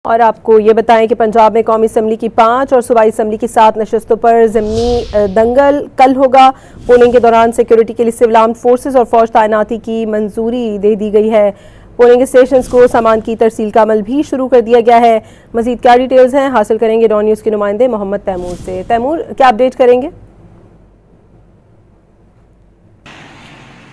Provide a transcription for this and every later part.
और आपको ये बताएं कि पंजाब में कौमी असम्बली की 5 और सूबाई असम्बली की 7 नशस्तों पर ज़मीनी दंगल कल होगा। पोलिंग के दौरान सिक्योरिटी के लिए सिविल आर्म्ड फोर्सेज और फौज तैनाती की मंजूरी दे दी गई है। पोलिंग स्टेशन को सामान की तरसील का अमल भी शुरू कर दिया गया है। मजीद क्या डिटेल्स हैं हासिल करेंगे डॉन न्यूज़ के नुमाइंदे मोहम्मद तैमूर से। तैमूर, क्या अपडेट करेंगे?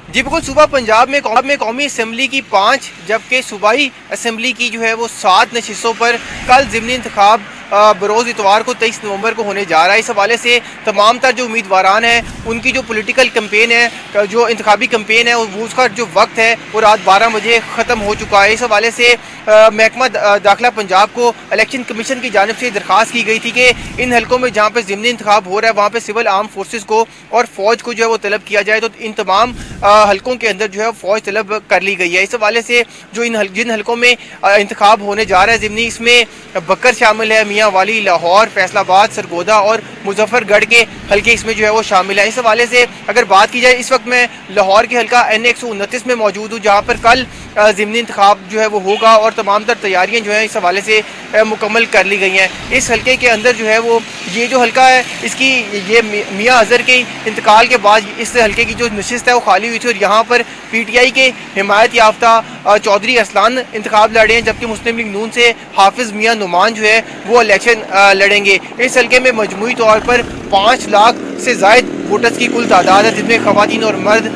जी बिल्कुल, सुबह पंजाब में कौमी असम्बली की 5 जबकि सूबाई असम्बली की जो है वो 7 नशिस्तों पर कल ज़िमनी इंतखाब बरोज़ इतवार को 23 नवंबर को होने जा रहा है। इस हवाले से तमाम तर जो उम्मीदवारान हैं उनकी जो पॉलिटिकल कैंपेन है, जो इंतखाबी कैंपेन है, वो उसका जो वक्त है वो रात 12 बजे ख़त्म हो चुका है। इस हवाले से महकमा दाखिला पंजाब को इलेक्शन कमीशन की जानिब से दरख्वास्त की गई थी कि इन हलकों में जहाँ पर ज़िमनी इंतखाब हो रहा है वहाँ पर सिविल आर्म फोर्सेज को और फौज को जो है वो तलब किया जाए, तो इन तमाम हलकों के अंदर जो है फौज तलब कर ली गई है। इस हवाले से जो जिन हलकों में इंतखाब होने जा रहा है ज़िमनी, इसमें बकर शामिल है, मियाँ वाली, लाहौर, फैसलाबाद, सरगोदा और मुजफ्फरगढ़ के हल्के इसमें जो है वो शामिल है। इस हवाले से अगर बात की जाए, इस वक्त मैं लाहौर के हल्का NA 129 में मौजूद हूँ जहाँ पर कल ज़िमनी इंतखाब जो है वो होगा और तमाम तर तैयारियाँ जो है इस हवाले से मुकम्मल कर ली गई हैं। इस हल्के के अंदर जो है वो ये जो हल्का है इसकी ये मियाँ अजहर के इंतकाल के बाद इस हल्के की जो नशिस्त है वो खाली हुई थी और यहाँ पर PTI के हिमायत याफ्ता चौधरी अरसलान इंतखाब लड़े हैं, जबकि मुस्लिम लीग नून से हाफिज मियाँ नुमान जो है वो इलेक्शन लड़ेंगे। इस हल्के में मजमूई तौर पर 5 लाख से ज़ायद वोटर्स की कुल तादाद है, जिसमें ख़वातीन और मर्द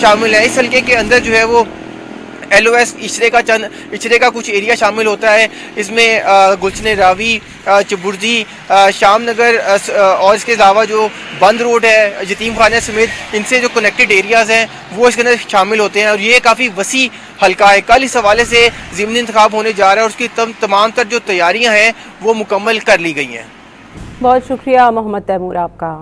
शामिल है। इस हल्के के अंदर जो है वो LOS इचरे का कुछ एरिया शामिल होता है। इसमें गुलशन रावी, चबुर्जी, शाम नगर और इसके अलावा जो बंद रोड है, यतीम खाना समेत इनसे जो कनेक्टेड एरियाज़ हैं वो इसके अंदर शामिल होते हैं और ये काफ़ी वसी हल्का है। कल इस हवाले से ज़िमनी इंतखाब होने जा रहा है और उसकी तमाम तर जो तैयारियाँ हैं वो मुकम्मल कर ली गई हैं। बहुत शुक्रिया मोहम्मद तैमूर आपका।